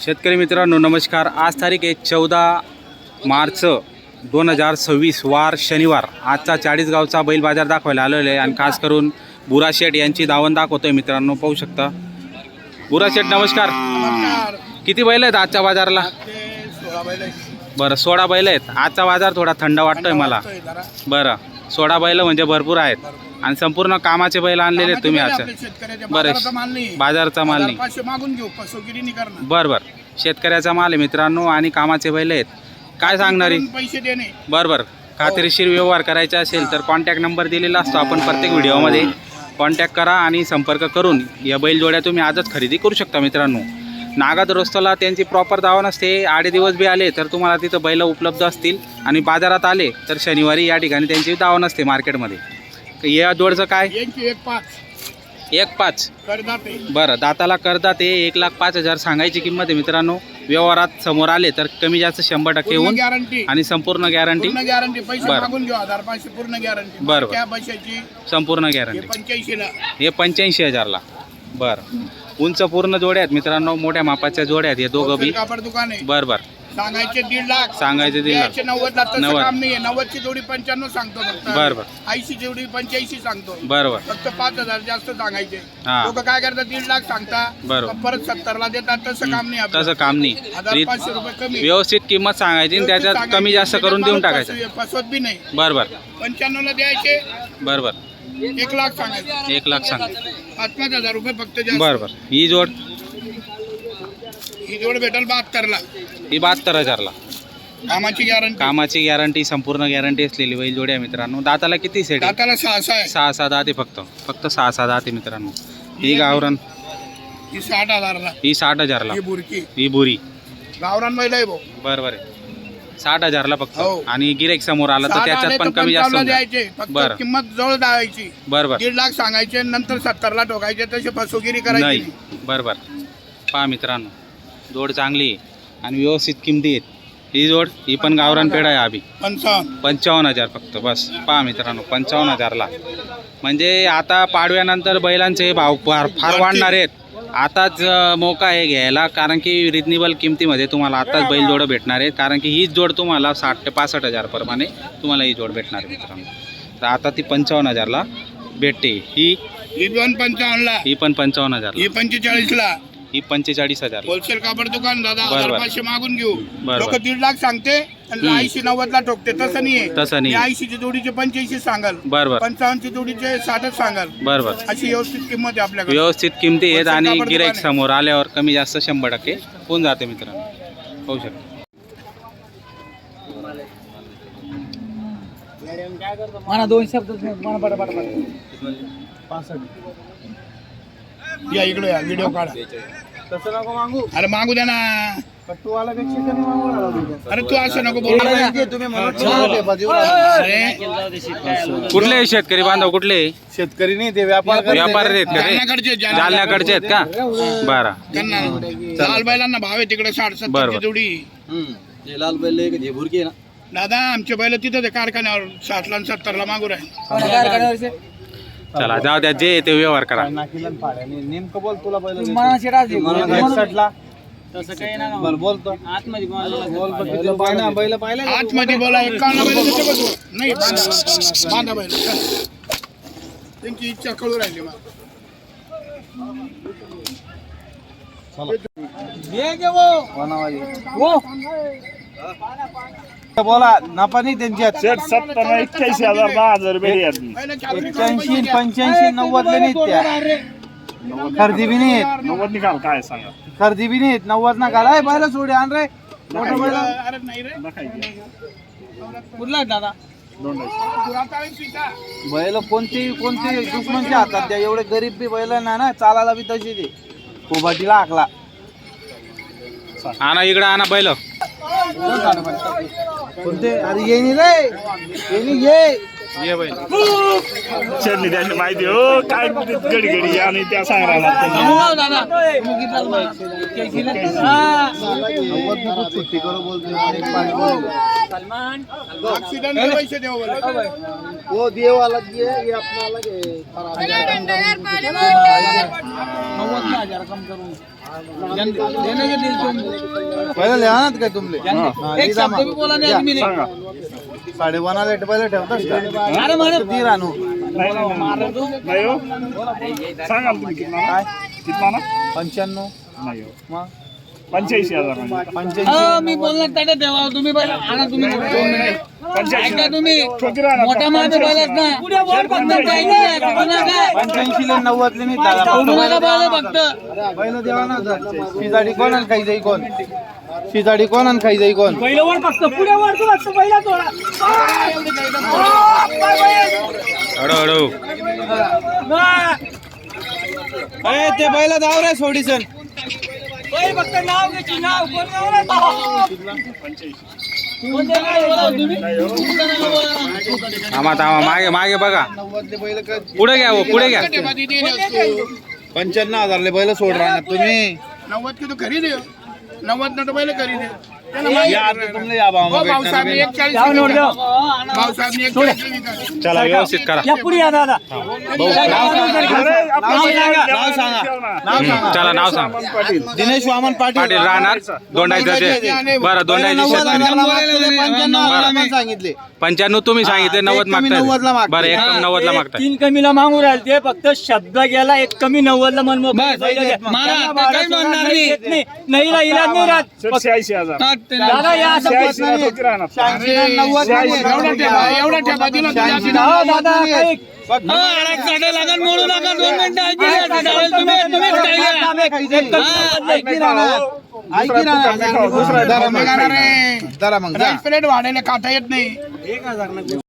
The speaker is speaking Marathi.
शेतकरी मित्रांनो नमस्कार। आज तारीख आहे 14 मार्च 2026 वार शनिवार। आजचा 40 गावचा बैल बाजार दाखवायला आलेलो आहे आणि खास करून बुरा शेठ यांची दावण दाखवतोय मित्रांनो, पाहू शकता। बुरा शेठ नमस्कार। किती बैल आहेत आजच्या बाजाराला? 16 बैल आहेत। बरं 16 बैल आहेत। आजचा बाजार थोडा थंड वाटतोय मला। बरं 16 बैल म्हणजे भरपूर आहेत आणि संपूर्ण कामाचे बैल आणलेले आहेत तुम्ही आज? बरं बाजाराचा माल नाही, मागून घेऊ, फसवगिरी नाही करणार। बरं बरं शेतकऱ्याचा माल आहे मित्रांनो आणि कामाचे बैल आहेत। काय सांगणार आहे? पैसे देणे। बरं बरं खात्रीशीर व्यवहार करायचा असेल तर कॉन्टॅक्ट नंबर दिलेला असतो आपण प्रत्येक व्हिडिओमध्ये। कॉन्टॅक्ट करा आणि संपर्क करून या बैल जोड्या तुम्ही आजच खरेदी करू शकता मित्रांनो। नागाद रस्तला त्यांची प्रॉपर दावा नसते। 8 दिवस बी आले तर तुम्हाला तिथं बैल उपलब्ध असतील आणि बाजारात आले तर शनिवारी या ठिकाणी त्यांची दावा नसते मार्केटमध्ये। या जोडचं काय? 1.5 करदाते। बरं दाताला करदाते 1,05,000 सांगायची किंमत आहे मित्रांनो। व्यवहारात समोर आले तर कमी जास्त 100% होऊन गॅरंटी आणि संपूर्ण गॅरंटी। पैसे मागून घेऊ 1,500 पूर्ण गॅरंटी। बरं त्या पैशाची संपूर्ण गॅरंटी 85 ला। हे 85,000 ला। बरं उंच पूर्ण जोड्या आहेत मित्रांनो, मोठ्या मापाच्या जोड्या आहेत हे दोघं बी। कापड दुकान आहे। बरं बरं सांगायचे 1.5 लाख, सांगायचे 1.5 लाख, 90 लाख तसं काम नाहीये। 90 ची जोडी 95 सांगतो फक्त। बरं बरं 80 जोडी 85 सांगतो। बरोबर फक्त 5,000 जास्त सांगायचे। हा लोक काय करतात 1.5 लाख सांगता, बरोबर परत 70 ला देतात। तसं काम नाही आपलं। तसं काम नाही। 1,500 रुपये कमी व्यवस्थित किंमत सांगायची आणि त्याच्यात कमी जास्त करून देऊन टाकायचं। फसवत बी नाही। बरं बरं 95 ला द्यायचे। बरं बरं 1 लाख सांगायचे। 1 लाख सांग। 5,000 रुपये फक्त जास्त। बरं बरं ही जोड भेटल 72 ला। ही 72,000 ला। कामाची गॅरंटी। कामाची गॅरंटी संपूर्ण गॅरंटी असलेली बैल जोडी आहे मित्रांनो। दाताला किती सेट? दाताला 6 आहे। 6 दात आहे फक्त 6 दात आहे मित्रांनो। ही गावरान ही 60,000 ला। ही 60,000 ला। ही बुरकी ही बुरी गावरान बैल आहे भाऊ। बरं बरं 60,000 ला फक्त। हो. आणि गिरेक समोर आला तर त्याच्यात पण कमी जास्त होऊन जाईल। द्यायचे फक्त बरं. किंमत जवळ द्यायची। बरं बरं 1.5 लाख सांगायचे, नंतर 70 ला ठोकायचे। तसे फसवगिरी नाही करायची। बरं बरं पहा मित्रांनो जोड चांगली आहे आणि व्यवस्थित किमती आहेत। ही जोड ही पण गावरान पेढा आहे अभि 55,000 फक्त। बस पहा मित्रांनो 55,000 ला। म्हणजे आता पाडव्यानंतर बैलांचे भाव फार वाढणार आहेत। आताच मोका आहे घ्यायला, कारण की रिजनेबल किमतीमध्ये तुम्हाला आताच बैल जोडं भेटणार आहेत। कारण की हीच जोड तुम्हाला 60 ते 65,000 प्रमाणे तुम्हाला ही जोड भेटणार आहे मित्रांनो। तर आता ती 55,000 ला भेटते। ही पण 55 ला। ही पण 55,000 ही 45 ला। ही 45,000 होलसेल कापड दुकान दादा। बरं, बरं. 1,500 मागून घेऊ। बरं, लोक बरं. 1.5 लाख सांगते आणि 80-90 ला ठोकते। तसं नाही तसं नाही। 80 ची जोडीचे 85 सांगाल। बरं बरं 55 ची जोडीचे 60 सांगाल। बरं बरं अशी व्यवस्थित किंमत आहे आपल्याकडे। व्यवस्थित किमती आहेत होलसेल आणि कापड गिराईक दुकान आहे। समोर आल्यावर कमी जास्त 100% होऊन जाते मित्रांनो, होऊ शकते। मला 2 शब्द मला बडबड 65 या इकडे या, व्हिडिओ काढा। तसं नको मागू। अरे मागू द्या ना। तू आला पेक्षा कमी मागू लागला. अरे तू असं नको बोलू। तुम्ही कुठले शेतकरी बांधव? कुठले शेतकरी नाही ते व्यापार व्यापारी आहेत का ते? जालन्याकडचे जालन्याकडचे आहेत का? बरं त्यांना लाल बैलांना भाव आहे तिकडे 60-70 बरोबर. ची जोडी। लाल बैल हे भुरकी आहे ना दादा आमचे बैल तिथं ते कारखान्यावर 60 ला 70 ला मागू राहील। चला जाऊ द्या, जे ते व्यवहार करा। नेमकं बोल तुला बैल ला तसं काही ना बोलतो आतमध्ये बैल पाहिलं आतमध्ये बोला 51 बैल तिथे बसू। नाही बांधा बैल। त्यांची इच्छा कळू राहिली मला। बोला नफा नाही त्यांची 81,000 10,000 रुपये 81 85 90 ले नाहीत त्या खरेदी बी नाही 90 निकाल काय सांगा खरेदी बी नाहीत 90 ना घालाय बैल सोडे आण रे मोठा बैल अरे नाही रे कुठला आहे दादा दुराताळी पिता। बैल कोणते दुश्मनच्या हातात द्या एवढे गरीब बी बैल ना चालायला बी तशी ते कोबाटीला आखला आणा इकडं आणा बैल। कोणते अरे येणी रे येणी ये बैल चढली त्याची माहिती हो काय गडी गडी आणि त्या सांगायला सुट्टी करो बोलते ऍक्सिडेंट के पैसे देऊ बोले। वो दिए वाला दिए ये अपना अलग है 90,000 कम करूँ पहिलं लिहा काय तुमले एक शब्द बी बोला नाही आदमी ने. सांगा 1.5 लेट पहिलं ठेवतास का अरे म्हणे ती रानू नाही नाही हो सांगा तुम्ही किती म्हणा किती म्हणा 95 नाही हो मग 85,000 हो, मी बोलणार त्याच्या देवा तुम्ही पहिला आणा तुम्ही 2 मिनिट ऐका तुम्ही मोठा माणूस बोलत ना पुढे वर बघता काही नाही कोणा काय 85 ले 90 ले मी तुम्हाला बोला फक्त पहिलं देवा ना शिजाडी कोण आणि खाई जाई कोण शिजाडी कोण आणि खाई जाई कोण पहिलं वर बघतो पुढे वर तू बघतो पहिला थोडा हळू हळू अरे ते पहिलं जाऊ रे सोडीसन फक्त नाव घ्यायची नाव कोण थांबा थांबा मागे मागे बघा 90 ले पहिलं का पुढे घ्या हो पुढे घ्या 95,000 ले पहिलं सोड राहणार तुम्ही 90 की तो खरी दे 90 न तो पहिले खरी दे या आता तुमले या भाव मग भाऊसाहेब भेटणार 41 भाऊसाहेब 41 चला व्यवस्थित करा नाव सांगा चला नाव सांग दिनेश वामन पाटील पाटील राहणार दोंडायचं बरं दोंडायची शेतकरी सांगितले 95 तुम्ही सांगितले 90 एक कमी 90 ला मागताय मागताय. बरं एकदम 90 ला मागताय 3 कमीला मागू राहिले ते फक्त शब्द गेला 1 कमी 90 ला मन नाही ला इलाज नाही राहत 86,000 दादा या असं बोलत नाही. एवढा ठेवा दिला हो, दादा काही मोडू नका 2 मिनिटं जरा मग जा. प्लेट वाढायला खाता येत नाही